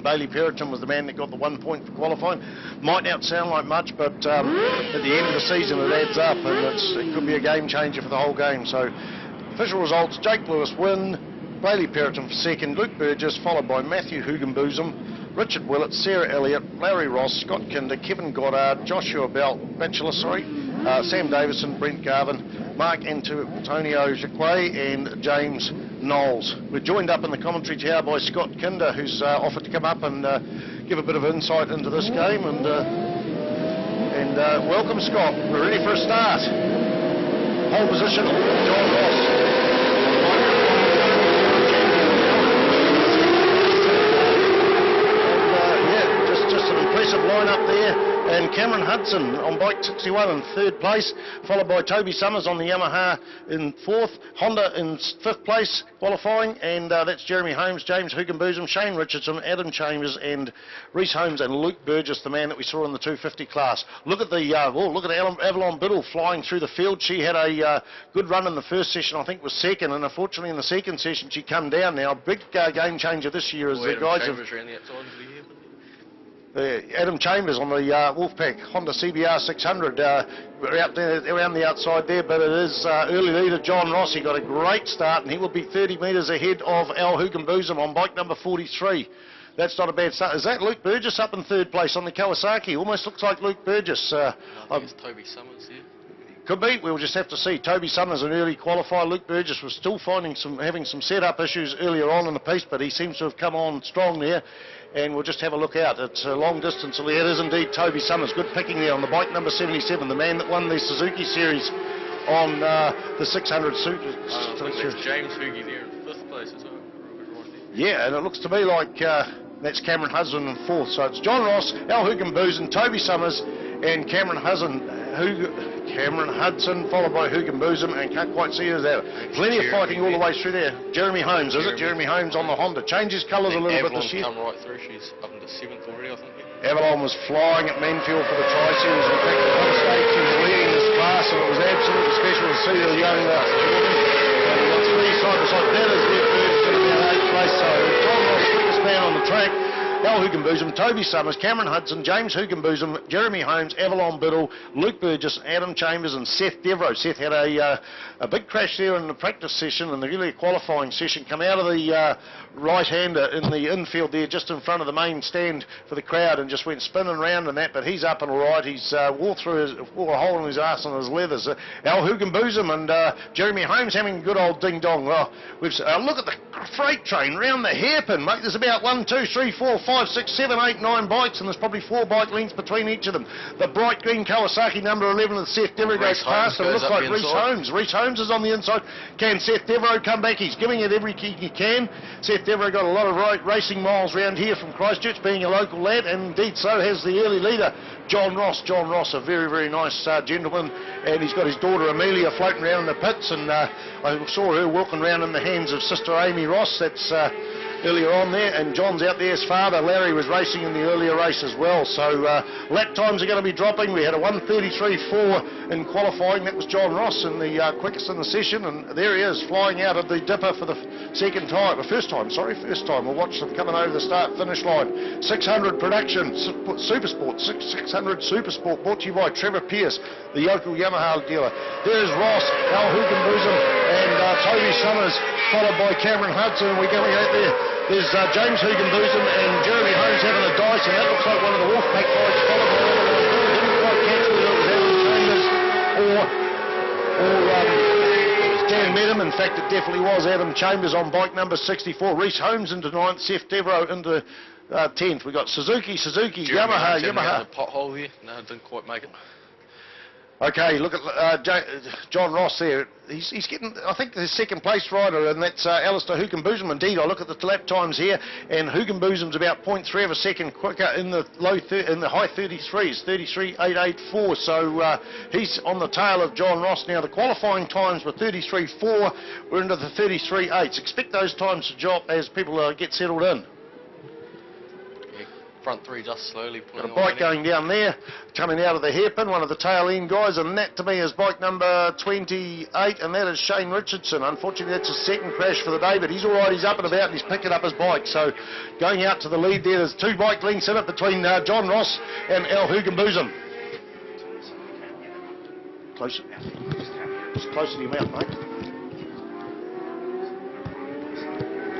Bailey Perriton was the man that got the 1 point for qualifying. Might not sound like much, but at the end of the season it adds up, and it could be a game changer for the whole game. So official results: Jake Lewis win, Bailey Perriton for second, Luke Burgess followed by Matthew Hugenbosom, Richard Willett, Sarah Elliott, Larry Ross, Scott Kinder, Kevin Goddard, Joshua Batchelor, Sam Davison, Brent Garvin, Mark Antonio Jacquet and James Knowles. We're joined up in the commentary tower by Scott Kinder, who's offered to come up and give a bit of insight into this game. And welcome, Scott. We're ready for a start. Pole position, John Ross. Impressive line-up there, and Cameron Hudson on bike 61 in third place, followed by Toby Summers on the Yamaha in fourth, Honda in fifth place qualifying, and that's Jeremy Holmes, James Hugenbosom, Shane Richardson, Adam Chambers and Reese Holmes and Luke Burgess, the man that we saw in the 250 class. Look at the look at Avalon Biddle flying through the field. She had a good run in the first session, I think was second, and unfortunately in the second session she come down now. Big game changer this year as the guys have... Adam Chambers on the Wolfpack Honda CBR 600 we're out there around the outside there, but it is early leader John Ross. He got a great start and he will be 30 metres ahead of Al Hugenbosom on bike number 43. That's not a bad start. Is that Luke Burgess up in third place on the Kawasaki? Almost looks like Luke Burgess. I think it's Toby Summers here. Could be. We'll just have to see. Toby Summers an early qualifier. Luke Burgess was still having some setup issues earlier on in the piece, but he seems to have come on strong there. And we'll just have a look out. It's a long distance. It is indeed Toby Summers. Good picking there on the bike number 77, the man that won the Suzuki Series on the 600 Super. There's James Hoogie there in fifth place as well. Yeah, and it looks to me like that's Cameron Hudson in fourth. So it's John Ross, Al Hugenbosom, Toby Summers, and Cameron Hudson, followed by Hugenbosom, and can't quite see who's there. Plenty of fighting all the way through there. Jeremy Holmes, is it? Jeremy Holmes on the Honda. Changes colours a little bit this year. Come right through. She's up into seventh already, I think. Avalon was flying at Manfield for the Tri-Series. In fact, at one stage she was leading this class, and it was absolutely special to see the young three side by side. That is their first in about eighth place. So John Ross, quickest man on the track. Al Hugenbosom, Toby Summers, Cameron Hudson, James Hugenbosom, Jeremy Holmes, Avalon Biddle, Luke Burgess, Adam Chambers and Seth Devereaux. Seth had a big crash there in the practice session and the really qualifying session. Come out of the right-hander in the infield there just in front of the main stand for the crowd and just went spinning around and that, but he's up and all right. He's wore a hole in his arse on his leathers. Al Hugenbosom and Jeremy Holmes having a good old ding-dong. Well, look at the freight train round the hairpin, mate. There's about 1, 2, 3, 4, 5, 6, 7, 8, 9 bikes, and there's probably 4 bike lengths between each of them. The bright green Kawasaki number 11 of Seth Devereaux goes past, and it looks like Reese Holmes. Reese Holmes is on the inside. Can Seth Devereaux come back? He's giving it every kick he can. Seth Devereaux got a lot of racing miles round here from Christchurch, being a local lad, and indeed so has the early leader, John Ross. John Ross, a very, very nice gentleman, and he's got his daughter Amelia floating around in the pits, and I saw her walking around in the hands of Sister Amy Ross. That's earlier on there, and John's out there. His father Larry was racing in the earlier race as well, so lap times are going to be dropping. We had a 1:33.4 in qualifying. That was John Ross in the quickest in the session, and there he is flying out of the dipper for the first time. We'll watch them coming over the start finish line. 600 production Supersport, 600 Supersport, brought to you by Trevor Pierce, the local Yamaha dealer. There's Ross, Al Hugenbosom and Toby Summers, followed by Cameron Hudson. We're going out there. There's James Hugenbosom and Jeremy Holmes having a dice, and that looks like one of the Wolfpack bikes, followed by didn't quite catch whether it was Adam Chambers or Dan Medham. In fact, it definitely was Adam Chambers on bike number 64. Reese Holmes into 9th, Seth Devereaux into 10th. We've got Suzuki, Yamaha. The pothole here. No, didn't quite make it. Okay, look at John Ross there. He's getting, I think, the second place rider, and that's Alistair Hugenbosom. Indeed, I look at the lap times here, and Hugenbosom's about 0.3 of a second quicker in the high 33s, 33.884. So he's on the tail of John Ross now. The qualifying times were 33.4. We're into the 33.8s. Expect those times to drop as people get settled in. front three just slowly Got pulling a bike going down there, coming out of the hairpin, one of the tail end guys, and that to me is bike number 28, and that is Shane Richardson. Unfortunately, that's his second crash for the day, but he's all right, he's up and about, and he's picking up his bike. So going out to the lead there, there's 2 bike links in it between John Ross and Al Hugenboozem. Closer. Just closer to your mouth, mate.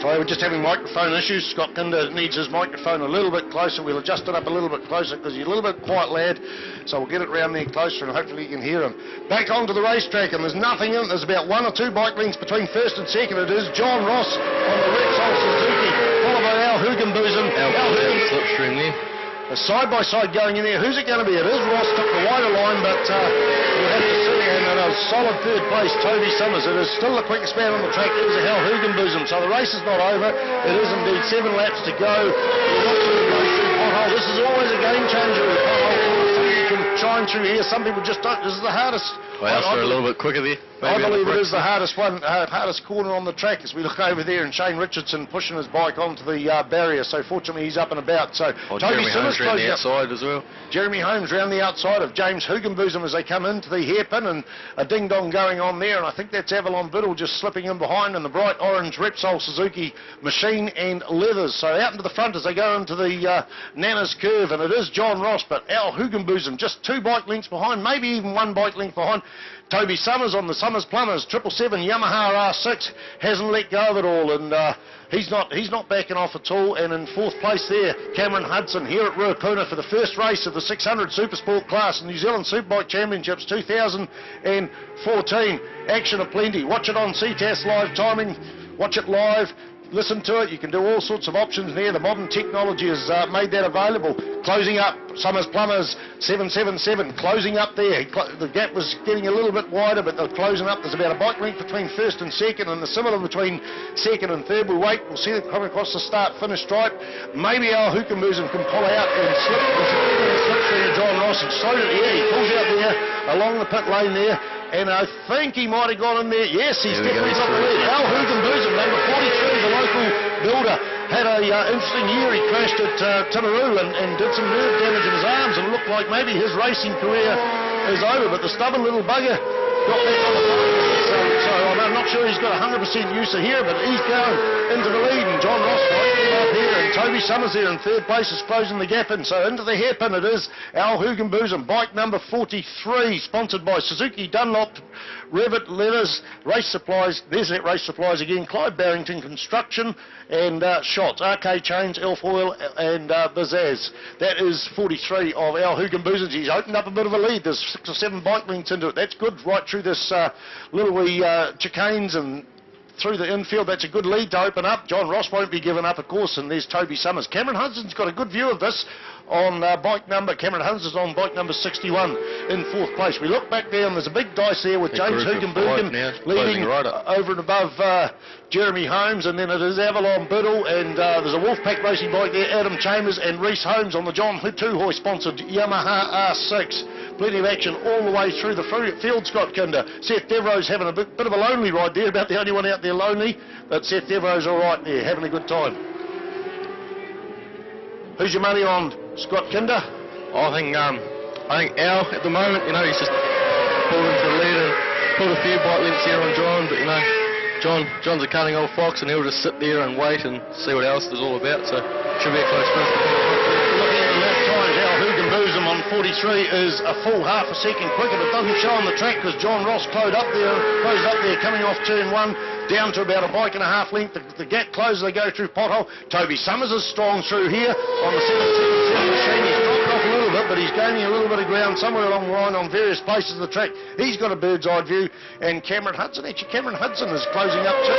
Sorry, we're just having microphone issues. Scott Kinder needs his microphone a little bit closer. We'll adjust it up a little bit closer because he's a little bit quiet lad. So we'll get it round there closer and hopefully you can hear him. Back onto the racetrack, and there's nothing in it. There's about 1 or 2 bike links between first and second. It is John Ross on the Repsol Suzuki, followed by Al Hugenboozem. Al slipstream there. A side-by-side going in there. Who's it going to be? It is Ross, took the wider line, but we'll have to see. And in a solid third place, Toby Summers. It is still the quickest man on the track. It is a Al Hugenboozem. So the race is not over. It is indeed 7 laps to go. We're not going to go through pothole. This is always a game changer. You can shine through here. Some people just don't. This is the hardest. Well, a little bit quicker there. I believe it is the hardest one, hardest corner on the track as we look over there, and Shane Richardson pushing his bike onto the barrier. So fortunately he's up and about. So Toby Simmons round the outside as well. Jeremy Holmes round the outside of James Hugenboozem as they come into the hairpin, and a ding-dong going on there, and I think that's Avalon Biddle just slipping in behind, and the bright orange Repsol Suzuki machine and leathers. So out into the front as they go into the Nana's curve, and it is John Ross, but Al Hugenboozem just 2 bike lengths behind, maybe even 1 bike length behind. Toby Summers on the Summers Plumbers 777 Yamaha R6 hasn't let go of it all, and he's not backing off at all. And in 4th place there, Cameron Hudson here at Ruakuna for the first race of the 600 Supersport class in New Zealand Superbike Championships 2014. Action aplenty. Watch it on CTAS live timing. Watch it live. Listen to it. You can do all sorts of options there. The modern technology has made that available. Closing up, Summers Plumbers 777, closing up there. The gap was getting a little bit wider, but they're closing up. There's about a bike length between first and second, and the similar between second and third. We'll wait. We'll see them coming across the start-finish stripe. Maybe Al Hugenboozem can pull out and slip through John Ross. And so did he pulls out there along the pit lane there. And I think he might have gone in there. Yes, he's definitely got the lead. Al Hugenboozem, number 43, the local builder, had a interesting year. He crashed at Timaru and did some nerve damage in his arms, and it looked like maybe his racing career is over. But the stubborn little bugger got back on the bike. So I'm not sure he's got 100% use of here, but he's going into the lead, and John Ross right up here, and Toby Summers there in 3rd place is closing the gap in. So into the hairpin it is Al Hugenboozem, bike number 43, sponsored by Suzuki, Dunlop, Revit Leathers, Race Supplies. There's that Race Supplies again, Clive Barrington Construction, and Shots, RK Chains, Elf Oil, and Bazaz. That is 43 of Al Hugenboozem. He's opened up a bit of a lead. There's 6 or 7 bike links into it. That's good right through this little wee chicanes and through the infield. That's a good lead to open up. John Ross won't be given up, of course, and there's Toby Summers. Cameron Hudson's got a good view of this on Cameron Hudson's on bike number 61 in 4th place. We look back there, and there's a big dice there with James Hugenboozem leading right over and above Jeremy Holmes, and then it is Avalon Biddle, and there's a Wolfpack racing bike there, Adam Chambers and Reese Holmes on the John Tuhoy sponsored Yamaha R6. Plenty of action all the way through the field, Scott Kinder. Seth Devereaux's having a bit of a lonely ride there, about the only one out there lonely, but Seth Devereaux's all right there, having a good time. Who's your money on, Scott Kinder? I think Al at the moment, he's just pulled into the lead and pulled a few bike lengths here on John, but John's a cunning old fox, and he'll just sit there and wait and see what else there's all about, so should be a close finish. Looking at the lap times, Al Hugenboozem on 43 is a full half a second quicker, but doesn't show on the track because John Ross closed up there coming off turn 1. Down to about a bike and a half length. The gap closes, they go through pothole. Toby Summers is strong through here on the 777 machine. He's dropped off a little bit, but he's gaining a little bit of ground somewhere along the line on various places of the track. He's got a bird's eye view. And Cameron Hudson is closing up too.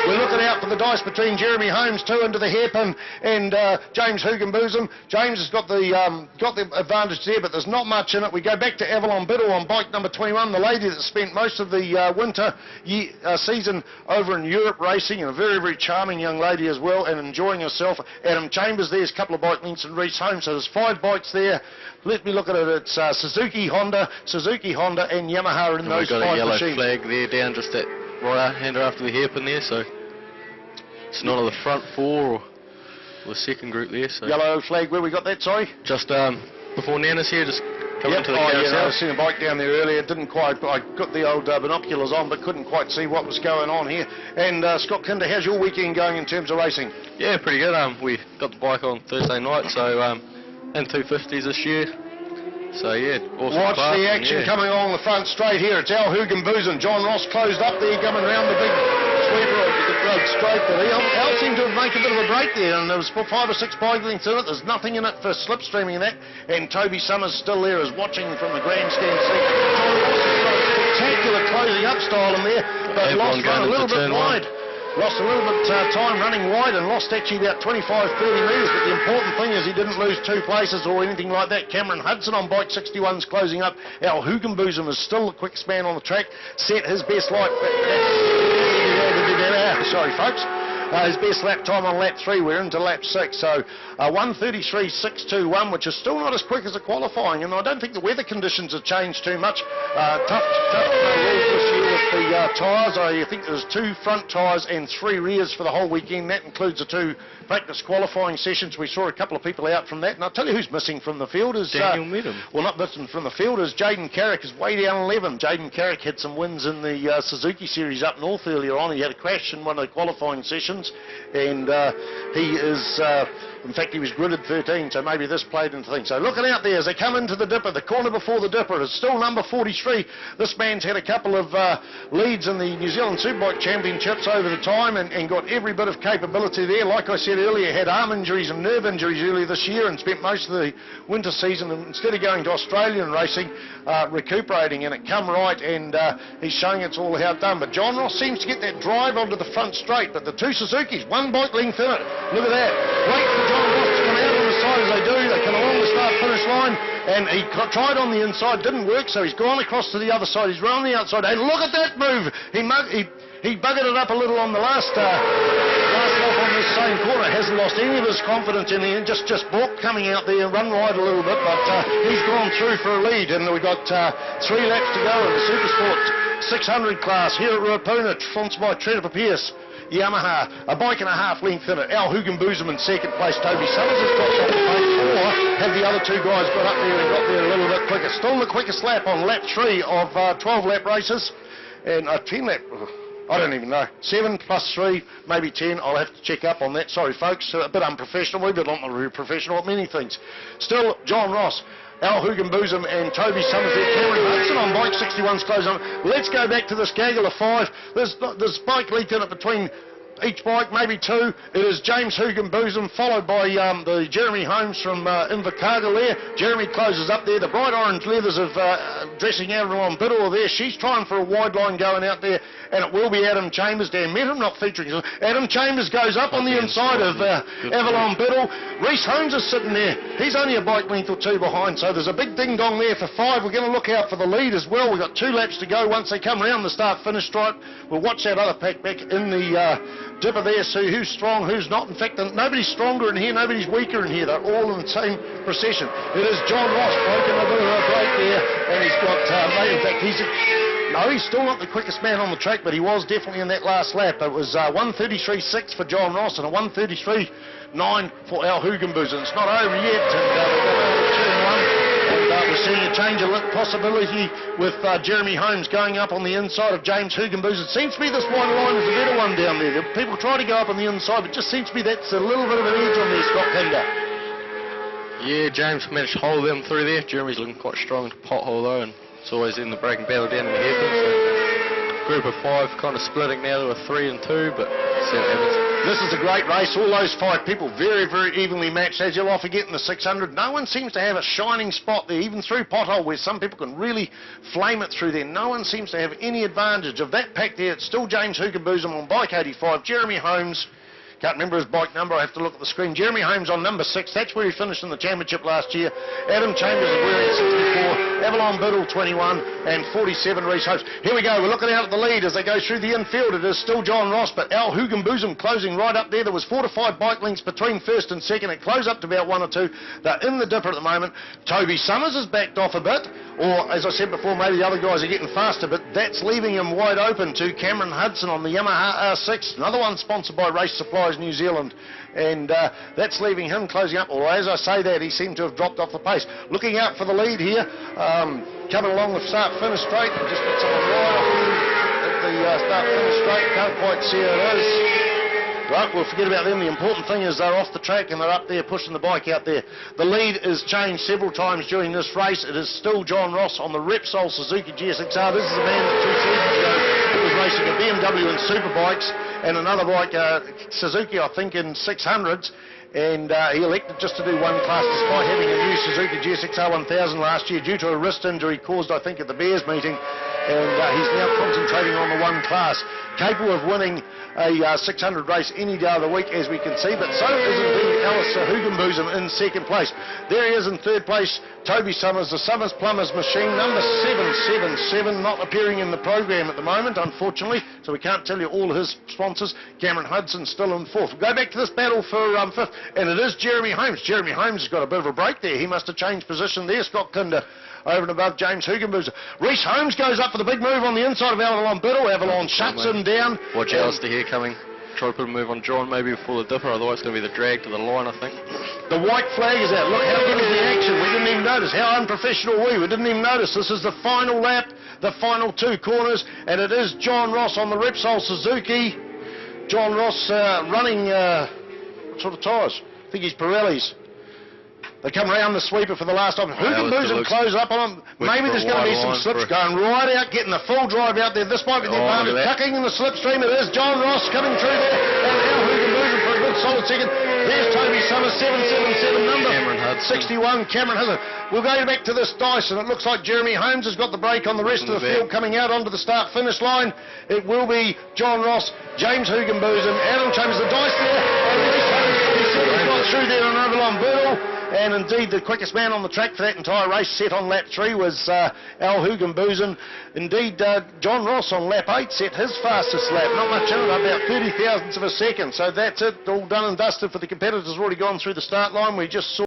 We're looking out for the dice between Jeremy Holmes too into the hairpin and James Hugenboozem. James has got the advantage there, but there's not much in it. We go back to Avalon Biddle on bike number 21, the lady that spent most of the winter season over in Europe racing, and a very, very charming young lady as well, and enjoying herself. Adam Chambers there's a couple of bike links, and Reese Holmes. So there's 5 bikes there. Let me look at it. It's Suzuki, Honda, and Yamaha in those 5 machines. We've got a yellow flag there down just that right hander after the hairpin there, so it's not on the front 4 or the second group there. So Yellow flag, where we got that, sorry? just before Nana's here, just coming into the Yeah, carousel. I seen a bike down there earlier. Didn't quite. I got the old binoculars on, but couldn't quite see what was going on here. And Scott Kinder, how's your weekend going in terms of racing? Yeah, pretty good. We got the bike on Thursday night, so and 250s this year. So yeah, awesome. Watch class, the action and, yeah. coming along the front straight here. It's Al Hugenboozem. John Ross closed up there, coming round the big sweeper of the road straight. But Al seemed to have made a bit of a break there, and there was 5 or 6 bike lengths in it. There's nothing in it for slipstreaming and that. And Toby Summers still there, is watching from the grandstand seat. John Ross has got a spectacular closing up style in there, but Everyone lost run a going little into bit turn wide. Lost a little bit time running wide and lost actually about 25-30 metres, but the important thing is he didn't lose 2 places or anything like that. Cameron Hudson on bike 61's closing up. Al Hugenboozem is still the quickest man on the track, set his best lap. Sorry folks. His best lap time on lap 3, we're into lap 6, so 1:33.621, which is still not as quick as the qualifying, and I don't think the weather conditions have changed too much. Tough rules this year with the tyres. I think there's 2 front tyres and 3 rears for the whole weekend. That includes the 2 practice qualifying sessions. We saw a couple of people out from that, and I'll tell you who's missing from the field is... Daniel Meadham. Well, not missing from the field is Jaden Carrick, is way down 11. Jaden Carrick had some wins in the Suzuki Series up north earlier on. He had a crash in one of the qualifying sessions, and he is... in fact, he was gridded 13, so maybe this played into things. So looking out there as they come into the dipper, the corner before the dipper is still number 43. This man's had a couple of leads in the New Zealand Superbike Championships over the time and got every bit of capability there. Like I said earlier, had arm injuries and nerve injuries earlier this year and spent most of the winter season, and instead of going to Australian racing, recuperating, and it come right, and he's showing it's all how done. But John Ross seems to get that drive onto the front straight, but the 2 Suzukis, 1 bike length in it. Look at that. Wait for John Ross to come out on the side as they do. They come along the start-finish line, and he tried on the inside, didn't work, so he's gone across to the other side. He's run on the outside. Hey, look at that move. He buggered it up a little on the last lap on this same corner. Hasn't lost any of his confidence in the end. Just balked coming out there and run wide a little bit, but he's gone through for a lead, and we've got 3 laps to go in the Supersport 600 class here at Ruapuna, sponsored by Trevor Pierce Yamaha. A bike and a half length in it. Al Hugenboozem in second place. Toby Summers has got off the pace 4. Have the other 2 guys got up there and got there a little bit quicker. Still the quickest lap on lap 3 of 12 lap races, and a 10 lap. I don't even know. 7 plus 3, maybe 10. I'll have to check up on that. Sorry, folks. A bit unprofessional. We've been not very professional at many things. Still, John Ross, Al Hugenboozem and Toby Summers there. Cameron Hudson on bike 61's close on. Let's go back to this gaggle of 5. There's bike leaked in it between each bike, maybe 2. It is James Hugenboozem, followed by the Jeremy Holmes from Invercargill there. Jeremy closes up there. The bright orange leathers of dressing Avalon Biddle there. She's trying for a wide line going out there, and it will be Adam Chambers. Dan Meadham not featuring. Adam Chambers goes up on the inside of Avalon Biddle. Reese Holmes is sitting there. He's only a bike length or 2 behind, so there's a big ding-dong there for 5. We're going to look out for the lead as well. We've got 2 laps to go. Once they come round the start-finish stripe, we'll watch that other pack back in the dipper there, see who's strong, who's not. In fact, nobody's stronger in here, nobody's weaker in here. They're all in the same procession. It is John Ross broken a bit of a break there, and he's got, in fact, he's still not the quickest man on the track, but he was definitely in that last lap. It was 1:33.6 for John Ross and a 1:33.9 for Al Hugenboozem. It's not over yet, and we're seeing a change of possibility with Jeremy Holmes going up on the inside of James Hugenboozem. It seems to be this white line is a better one down there. People try to go up on the inside, but it just seems to be that's a little bit of an edge on there, Scott Kinder. Yeah, James managed to hold them through there. Jeremy's looking quite strong to pothole though, and it's always in the braking battle down in the hairpin. So group of 5 kind of splitting now to a 3 and 2, but see what happens. This is a great race. All those 5 people very, very evenly matched. As you'll often get in the 600, no one seems to have a shining spot there, even through pothole where some people can really flame it through there. No one seems to have any advantage of that pack there. It's still James Hugenboozem on bike 85, Jeremy Holmes. Can't remember his bike number, I have to look at the screen. Jeremy Holmes on number 6, that's where he finished in the championship last year. Adam Chambers is wearing 64, Avalon Biddle 21, and 47 Reese Holmes. Here we go, we're looking out at the lead as they go through the infield. It is still John Ross, but Al Hugenboozem closing right up there. There was 4 to 5 bike lengths between first and second. It closed up to about 1 or 2. They're in the dipper at the moment. Toby Summers has backed off a bit, or as I said before, maybe the other guys are getting faster, but that's leaving him wide open to Cameron Hudson on the Yamaha R6. Another one sponsored by Race Supply Enterprise New Zealand, and that's leaving him closing up. Or as I say that, he seemed to have dropped off the pace. Looking out for the lead here, coming along the start-finish straight, just got someone right at the start-finish straight, can't quite see who it is. Right, we'll forget about them. The important thing is they're off the track and they're up there pushing the bike out there. The lead is changed several times during this race. It is still John Ross on the Repsol Suzuki GSXR. This is a man that 2 seasons ago was racing a BMW in Superbikes and another bike, Suzuki, I think, in 600s. And he elected just to do one class despite having a new Suzuki GSXR 1000 last year due to a wrist injury caused, I think, at the Bears meeting. And he's now concentrating on the one class. Capable of winning a 600 race any day of the week, as we can see, but so is indeed Alistair Hugenbosom in second place. There he is in third place, Toby Summers, the Summers Plumbers Machine, number 777, not appearing in the program at the moment, unfortunately, so we can't tell you all his sponsors. Cameron Hudson still in fourth. We'll go back to this battle for fifth, and it is Jeremy Holmes. Jeremy Holmes has got a bit of a break there. He must have changed position there. Scott Kinder over and above James Hugenbosom. Reece Holmes goes up for the big move on the inside of Avalon Biddle. Avalon shuts him down. Watch Alistair here coming. Try to put a move on John maybe before the dipper, otherwise it's going to be the drag to the line, I think. The white flag is out. Look how good is the action. We didn't even notice. How unprofessional we didn't even notice. This is the final lap, the final 2 corners, and it is John Ross on the Repsol Suzuki. John Ross running, what sort of tyres? I think he's Pirellis. They come round the sweeper for the last time. Hugenbosom close up on him. Maybe there's going to be some slips going right out, getting the full drive out there. This might be the advantage. Tucking in the slipstream. It is John Ross coming through there. And now Hugenbosom for a good solid second. There's Toby Summers, 777, number Cameron Hudson. 61, Cameron Hudson. We'll go back to this dice, and it looks like Jeremy Holmes has got the break on the rest of the field coming out onto the start-finish line. It will be John Ross, James Hugenbosom, Adam Chambers, the dice there. And Reece Holmes got through there on Avalon Biddle. And indeed, the quickest man on the track for that entire race set on lap 3 was Al Hugenbosom. Indeed, John Ross on lap 8 set his fastest lap. Not much in it, about 30 thousandths of a second. So that's it, all done and dusted for the competitors. Already gone through the start line. We just saw